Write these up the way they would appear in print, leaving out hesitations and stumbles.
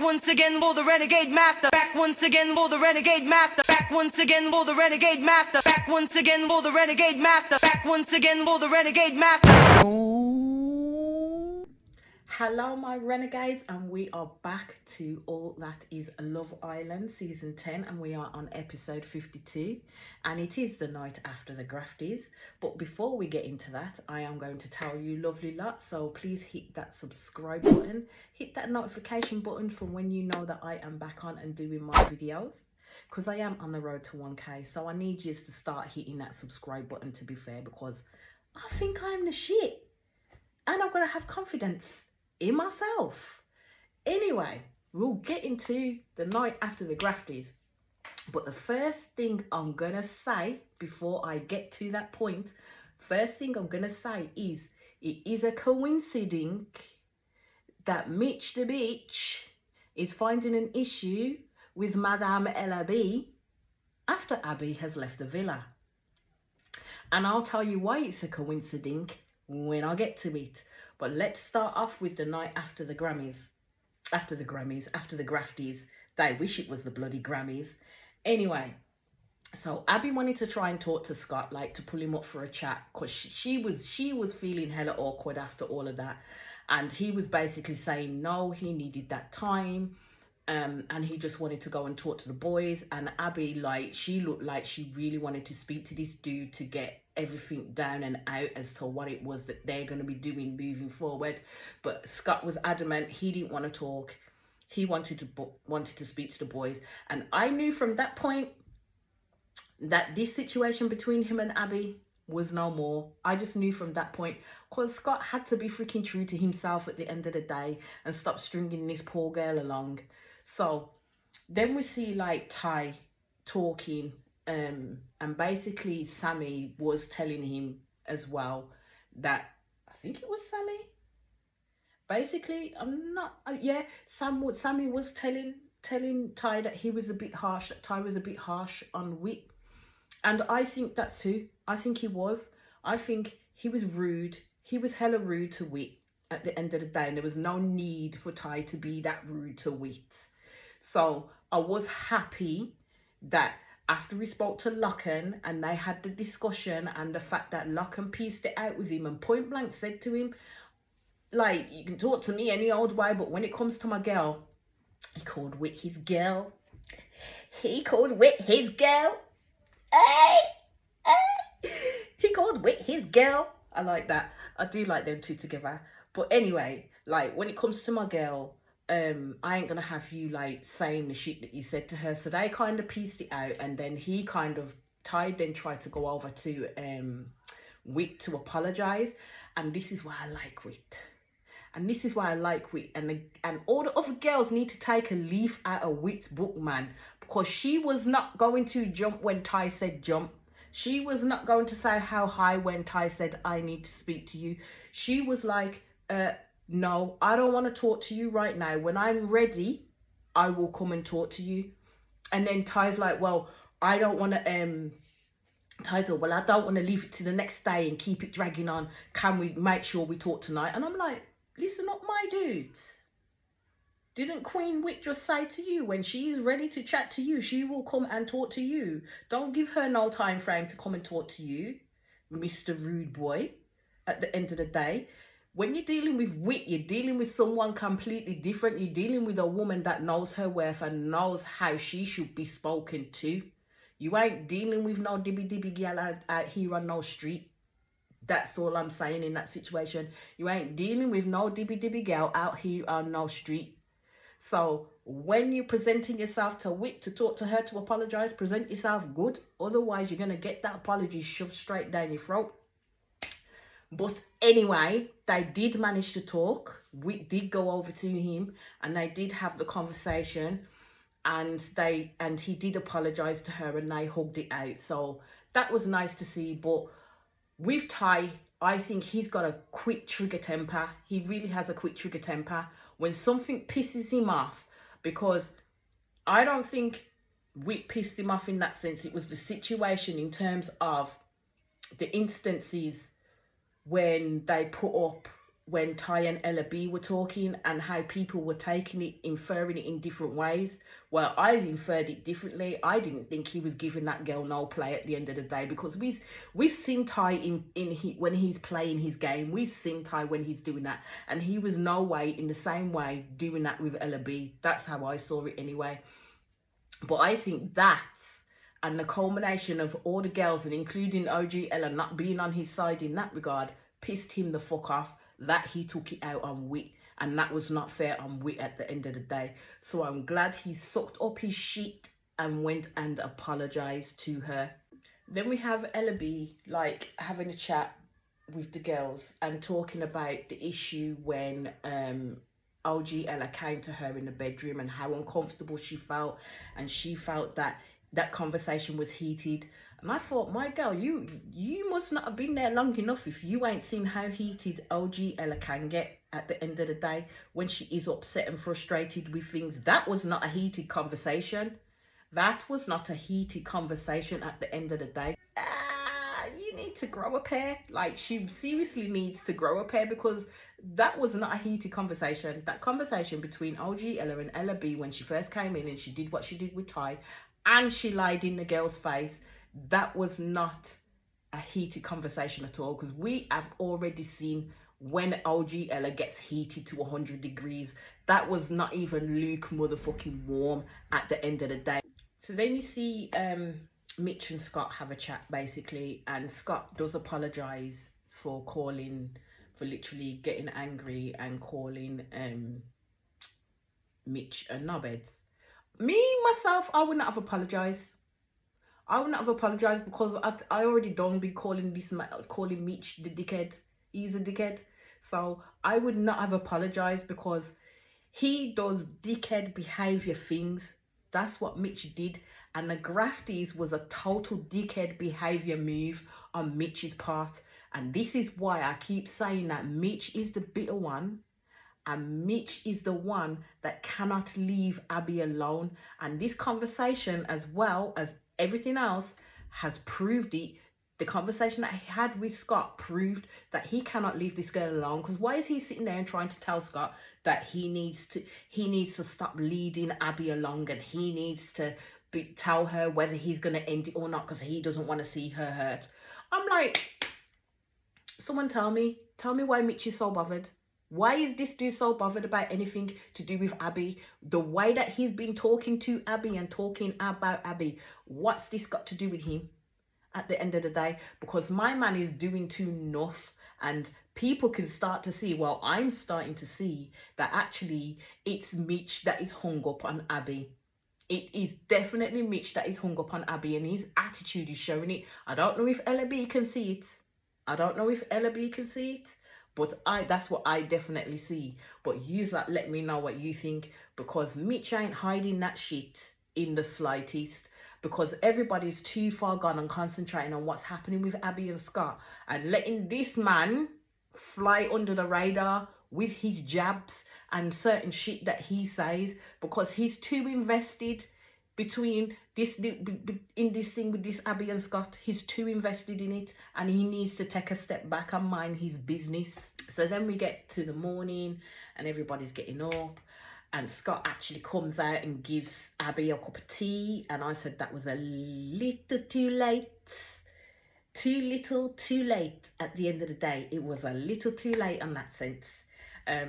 once again for the renegade master. Back once again for the renegade master. Back once again for the renegade master. Back once again for the renegade master. Back once again for the renegade master. Hello my renegades, and we are back to All That Is Love Island season 10, and we are on episode 52, and it is the night after the grafties. But before we get into that, I am going to tell you lovely lot, so please hit that subscribe button, hit that notification button for when you know that I am back on and doing my videos, because I am on the road to 1k. So I need you to start hitting that subscribe button, to be fair, because I think I'm the shit and I'm gonna have confidence in myself. Anyway, we'll get into the night after the grafties, but the first thing I'm gonna say before I get to that point, first thing I'm gonna say is it is a coincidence that Mitch the bitch is finding an issue with Madame Abby after Abby has left the villa, and I'll tell you why it's a coincidence when I get to it. But let's start off with the night after the Grammys. After the grafties. They wish it was the bloody Grammys. Anyway, so Abby wanted to try and talk to Scott, like to pull him up for a chat, because she was feeling hella awkward after all of that. And he was basically saying no, he needed that time. And he just wanted to go and talk to the boys. And Abby, like, she looked like she really wanted to speak to this dude to get everything down and out as to what it was that they're going to be doing moving forward. But Scott was adamant he didn't want to talk. He wanted to speak to the boys. And I knew from that point that this situation between him and Abby was no more. I just knew from that point, because Scott had to be freaking true to himself at the end of the day and stop stringing this poor girl along. So then we see like Ty talking, and basically Sammy was telling him as well that, I think it was Sammy. Basically, Sammy was telling Ty that he was a bit harsh, that Ty was a bit harsh on Whit. And I think that's who. I think he was. I think he was rude. He was hella rude to Whit at the end of the day, and there was no need for Ty to be that rude to Whit. So I was happy that after we spoke to Locken and they had the discussion, and the fact that Locken pieced it out with him and point blank said to him, like, you can talk to me any old way, but when it comes to my girl, he called Whit his girl. He called Whit his girl. Hey. He called Whit his girl. I like that. I do like them two together. But anyway, like, when it comes to my girl, I ain't gonna have you like saying the shit that you said to her. So they kind of pieced it out, and then Ty then tried to go over to Whit to apologize. And this is why I like Whit. And this is why I like Whit. And all the other girls need to take a leaf out of Whit's book, man. Because she was not going to jump when Ty said jump. She was not going to say how high when Ty said, I need to speak to you. She was like, no, I don't want to talk to you right now. When I'm ready, I will come and talk to you. And then Ty's like, well, I don't want to, Ty's like, well, I don't want to leave it to the next day and keep it dragging on. Can we make sure we talk tonight? And I'm like, listen up, my dude. Didn't Queen Whit just say to you, when she is ready to chat to you, she will come and talk to you. Don't give her no time frame to come and talk to you, Mr. Rude Boy. At the end of the day, when you're dealing with Whit, you're dealing with someone completely different. You're dealing with a woman that knows her worth and knows how she should be spoken to. You ain't dealing with no dibby girl out here on no street. That's all I'm saying in that situation. You ain't dealing with no dibby girl out here on no street. So when you're presenting yourself to Whit to talk to her to apologize, present yourself good. Otherwise, you're going to get that apology shoved straight down your throat. But anyway, they did manage to talk. Whit did go over to him and they did have the conversation, and he did apologize to her and they hugged it out. So that was nice to see. But with Ty, I think he's got a quick trigger temper. He really has a quick trigger temper when something pisses him off, because I don't think Whit pissed him off in that sense. It was the situation in terms of the instances when they put up when Ty and Ella B were talking and how people were taking it, inferring it in different ways. Well, I inferred it differently. I didn't think he was giving that girl no play at the end of the day, because we've seen Ty when he's playing his game. We've seen Ty when he's doing that, and he was no way in the same way doing that with Ella B. That's how I saw it anyway. But I think that, and the culmination of all the girls, and including OG Ella not being on his side in that regard, pissed him the fuck off, that he took it out on Wit, and that was not fair on Wit at the end of the day. So I'm glad he sucked up his shit and went and apologized to her. Then we have Ella B like having a chat with the girls and talking about the issue when OG Ella came to her in the bedroom and how uncomfortable she felt, and she felt that that conversation was heated. And I thought, my girl, you must not have been there long enough if you ain't seen how heated OG Ella can get at the end of the day when she is upset and frustrated with things. That was not a heated conversation. That was not a heated conversation at the end of the day. You need to grow a pair. Like, she seriously needs to grow a pair, because that was not a heated conversation. That conversation between OG Ella and Ella B when she first came in and she did what she did with Ty and she lied in the girl's face, that was not a heated conversation at all, because we have already seen when OG Ella gets heated to 100 degrees. That was not even Luke motherfucking warm at the end of the day. So then you see Mitch and Scott have a chat basically, and Scott does apologize for literally getting angry and calling Mitch a knobheads. Me myself, I would not have apologized. I would not have apologized, because I already done been calling Mitch the dickhead. He's a dickhead. So I would not have apologized, because he does dickhead behavior things. That's what Mitch did. And the grafties was a total dickhead behavior move on Mitch's part. And this is why I keep saying that Mitch is the bitter one. And Mitch is the one that cannot leave Abby alone. And this conversation, as well as everything else, has proved it. The conversation that he had with Scott proved that he cannot leave this girl alone. Because why is he sitting there and trying to tell Scott that he needs to stop leading Abby along, and he needs to tell her whether he's going to end it or not, because he doesn't want to see her hurt? I'm like, someone tell me why Mitch is so bothered. Why is this dude so bothered about anything to do with Abby? The way that he's been talking to Abby and talking about Abby, what's this got to do with him at the end of the day? Because my man is doing too enough, and people can start to see, well, I'm starting to see that actually it's Mitch that is hung up on Abby. It is definitely Mitch that is hung up on Abby, and his attitude is showing it. I don't know if Ella B can see it. But that's what I definitely see. But yous like, let me know what you think, because Mitch ain't hiding that shit in the slightest, because everybody's too far gone and concentrating on what's happening with Abby and Scott, and letting this man fly under the radar with his jabs and certain shit that he says, because he's too invested in this thing with this Abby and Scott. He's too invested in it, and he needs to take a step back and mind his business. So then we get to the morning and everybody's getting up, and Scott actually comes out and gives Abby a cup of tea, and I said that was a little too late. Too little, too late. At the end of the day, it was a little too late on that sense.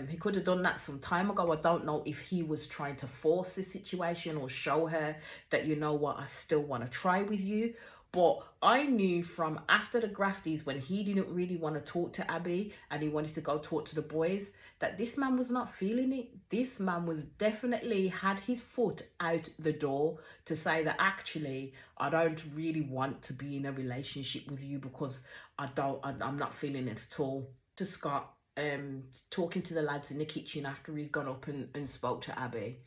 He could have done that some time ago. I don't know if he was trying to force the situation or show her that, you know what, I still want to try with you. But I knew from after the grafties, when he didn't really want to talk to Abby and he wanted to go talk to the boys, that this man was not feeling it. This man was definitely had his foot out the door to say that actually, I don't really want to be in a relationship with you, because I'm not feeling it at all. To Scott, talking to the lads in the kitchen after he's gone up and spoke to Abby,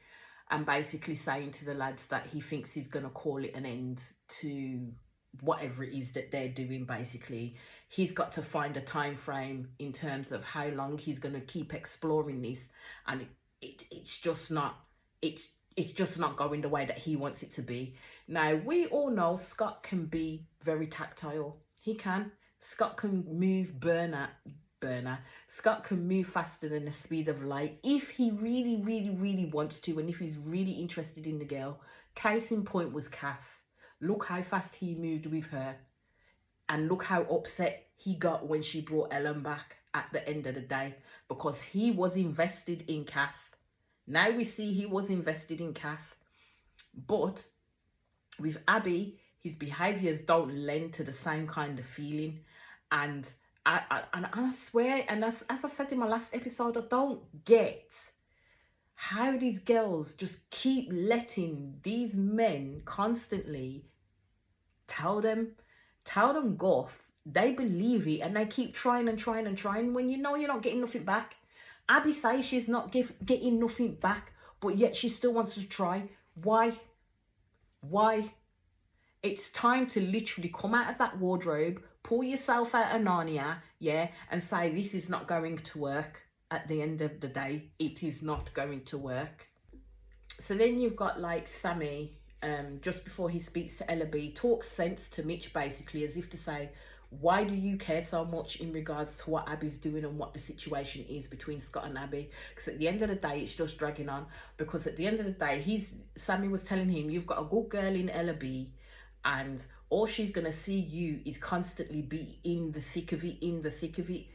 and basically saying to the lads that he thinks he's going to call it an end to whatever it is that they're doing. Basically, he's got to find a time frame in terms of how long he's going to keep exploring this, and it's just not going the way that he wants it to be. Now, we all know Scott can be very tactile. He can. Scott can move Bernard burner. Scott can move faster than the speed of light if he really, really, really wants to, and if he's really interested in the girl. Case in point was Kath. Look how fast he moved with her, and look how upset he got when she brought Ellen back at the end of the day, because he was invested in Kath. Now we see he was invested in Kath. But with Abby, his behaviours don't lend to the same kind of feeling. And I swear, and as I said in my last episode, I don't get how these girls just keep letting these men constantly tell them guff. They believe it and they keep trying and trying and trying when you know you're not getting nothing back. Abby says she's not getting nothing back, but yet she still wants to try. Why? It's time to literally come out of that wardrobe, pull yourself out of Narnia, yeah, and say this is not going to work. At the end of the day, it is not going to work. So then you've got like Sammy, just before he speaks to Ella B, talks sense to Mitch basically, as if to say, why do you care so much in regards to what Abby's doing and what the situation is between Scott and Abby? Because at the end of the day, it's just dragging on. Because at the end of the day, Sammy was telling him, you've got a good girl in Ella B, and all she's going to see you is constantly be in the thick of it.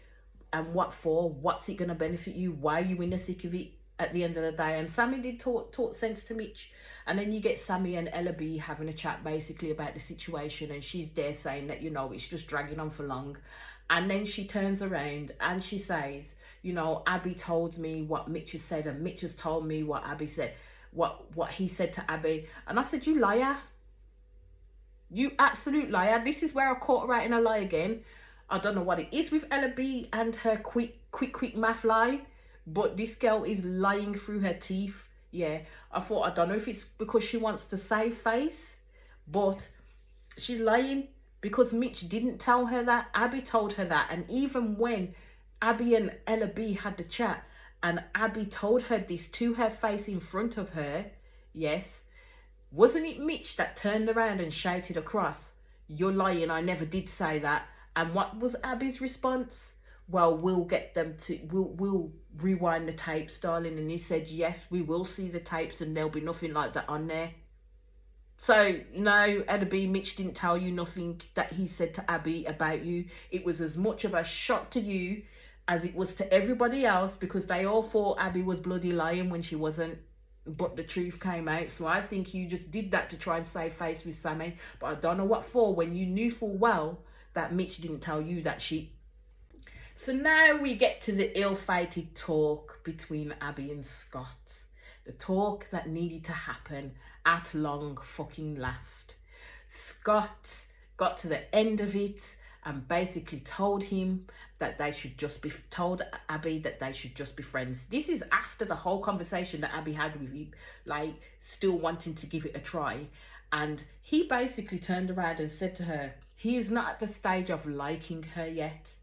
And what for? What's it going to benefit you? Why are you in the thick of it at the end of the day? And Sammy did talk sense to Mitch. And then you get Sammy and Ella B having a chat basically about the situation. And she's there saying that, you know, it's just dragging on for long. And then she turns around and she says, you know, Abby told me what Mitch has said. And Mitch has told me what Abby said, what he said to Abby. And I said, you liar. You absolute liar. This is where I caught her out in a lie again. I don't know what it is with Ella B and her quick math lie, but this girl is lying through her teeth. Yeah, I don't know if it's because she wants to save face, but she's lying because Mitch didn't tell her that. Abby told her that. And even when Abby and Ella B had the chat and Abby told her this to her face in front of her, yes, wasn't it Mitch that turned around and shouted across, you're lying, I never did say that. And what was Abby's response? Well, we'll rewind the tapes, darling. And he said, yes, we will see the tapes and there'll be nothing like that on there. So, no, Ella B, Mitch didn't tell you nothing that he said to Abby about you. It was as much of a shock to you as it was to everybody else, because they all thought Abby was bloody lying when she wasn't. But the truth came out. So I think you just did that to try and save face with Sammy. But I don't know what for, when you knew full well that Mitch didn't tell you that shit. So now we get to the ill-fated talk between Abby and Scott. The talk that needed to happen at long fucking last. Scott got to the end of it and basically told him that they should just be, told Abby that they should just be friends. This is after the whole conversation that Abby had with him, like still wanting to give it a try. And he basically turned around and said to her, he is not at the stage of liking her yet.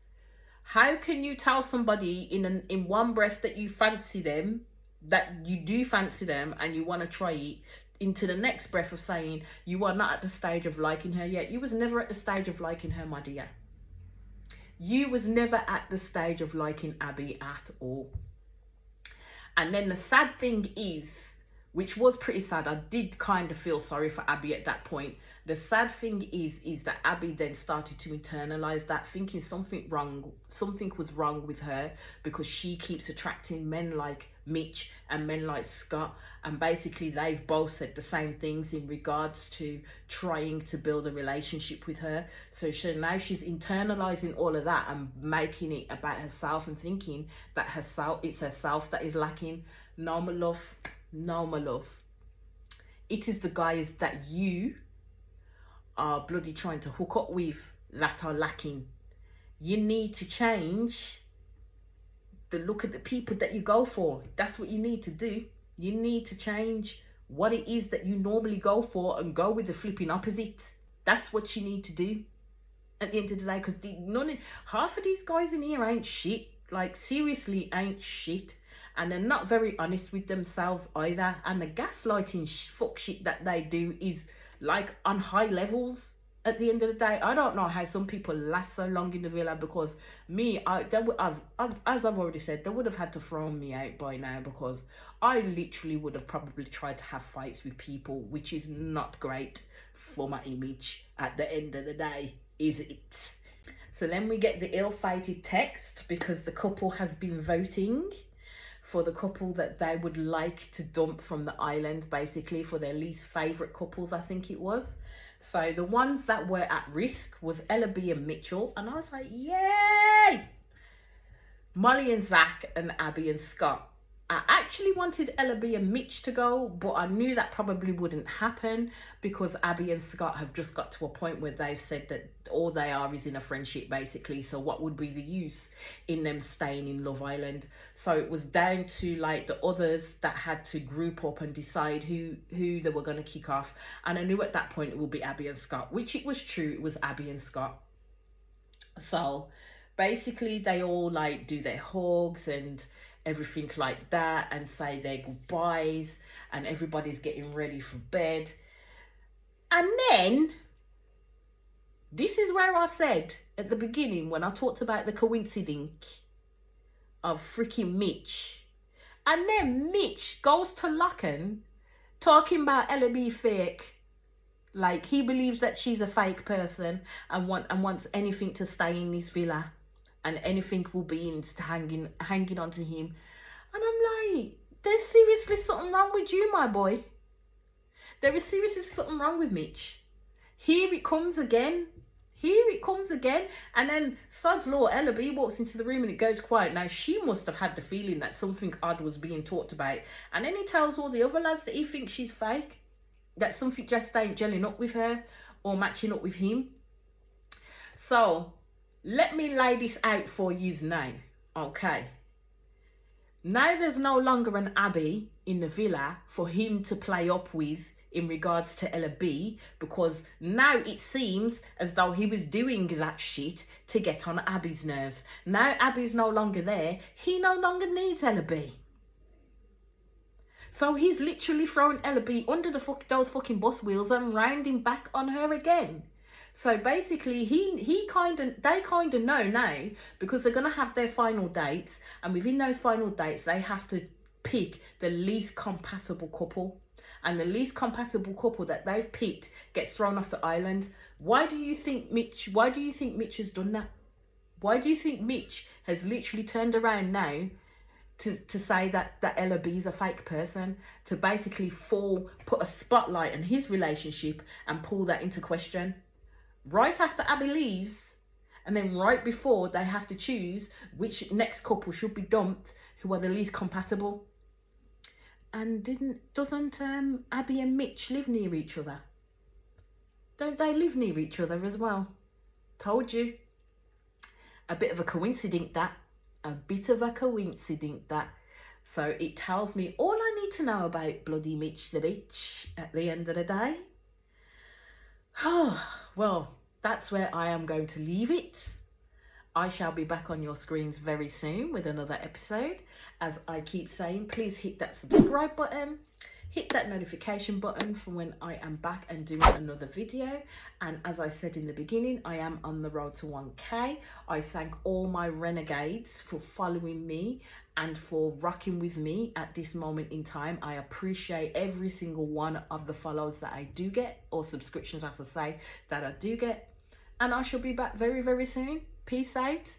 How can you tell somebody in one breath that you fancy them, that you do fancy them and you want to try it, into the next breath of saying you are not at the stage of liking her yet? You was never at the stage of liking her, my dear. You was never at the stage of liking Abby at all. And then the sad thing is, which was pretty sad, I did kind of feel sorry for Abby at that point. The sad thing is that Abby then started to internalize that, thinking something was wrong with her, because she keeps attracting men like Mitch and men like Scott, and basically they've both said the same things in regards to trying to build a relationship with her. So now she's internalizing all of that and making it about herself and thinking that it's herself that is lacking. No, my love. No, my love. It is the guys that you are bloody trying to hook up with that are lacking. You need to change the look at the people that you go for. That's what you need to do. You need to change what it is that you normally go for and go with the flipping opposite. That's what you need to do at the end of the day, because half of these guys in here ain't shit. Like, seriously ain't shit. And they're not very honest with themselves either. And the gaslighting fuck shit that they do is like on high levels. At the end of the day, I don't know how some people last so long in the villa, because me, as I've already said, they would have had to throw me out by now, because I literally would have probably tried to have fights with people, which is not great for my image at the end of the day, is it? So then we get the ill-fated text, because the couple has been voting for the couple that they would like to dump from the island, basically, for their least favourite couples, I think it was. So the ones that were at risk was Ella B and Mitchell. And I was like, yay! Molly and Zach and Abby and Scott. I actually wanted Ella B and Mitch to go, but I knew that probably wouldn't happen, because Abby and Scott have just got to a point where they've said that all they are is in a friendship, basically. So what would be the use in them staying in Love Island? So it was down to like the others that had to group up and decide who they were going to kick off. And I knew at that point it would be Abby and Scott, which it was true. It was Abby and Scott. So basically they all like do their hugs and everything like that, and say their goodbyes, and everybody's getting ready for bed. And then this is where I said at the beginning, when I talked about the coincidence of freaking Mitch, and then Mitch goes to Locken talking about Ella B fake, like he believes that she's a fake person and wants anything to stay in this villa, and anything will be hanging on to him. And I'm like, there's seriously something wrong with you, my boy. There is seriously something wrong with Mitch. Here it comes again. Here it comes again. And then Sod's Law, Ella B walks into the room and it goes quiet. Now, she must have had the feeling that something odd was being talked about. And then he tells all the other lads that he thinks she's fake, that something just ain't gelling up with her or matching up with him. So let me lay this out for yous now, okay? Now there's no longer an Abby in the villa for him to play up with in regards to Ella B, because now it seems as though he was doing that shit to get on Abby's nerves. Now Abby's no longer there, he no longer needs Ella B. So he's literally throwing Ella B under those fucking bus wheels and rounding back on her again. So basically, they kind of know now, because they're going to have their final dates. And within those final dates, they have to pick the least compatible couple. And the least compatible couple that they've picked gets thrown off the island. Why do you think Mitch has done that? Why do you think Mitch has literally turned around now to say that Ella B's a fake person, to basically put a spotlight on his relationship and pull that into question? Right after Abby leaves, and then right before they have to choose which next couple should be dumped, who are the least compatible. And doesn't Abby and Mitch live near each other? Don't they live near each other as well? Told you. A bit of a coincidence that. A bit of a coincidence that. So it tells me all I need to know about bloody Mitch the bitch at the end of the day. Well, that's where I am going to leave it. I shall be back on your screens very soon with another episode. As I keep saying, please hit that subscribe button. Hit that notification button for when I am back and doing another video. And as I said in the beginning, I am on the road to 1K. I thank all my renegades for following me and for rocking with me at this moment in time. I appreciate every single one of the follows that I do get, or subscriptions, as I say, that I do get. And I shall be back very, very soon. Peace out.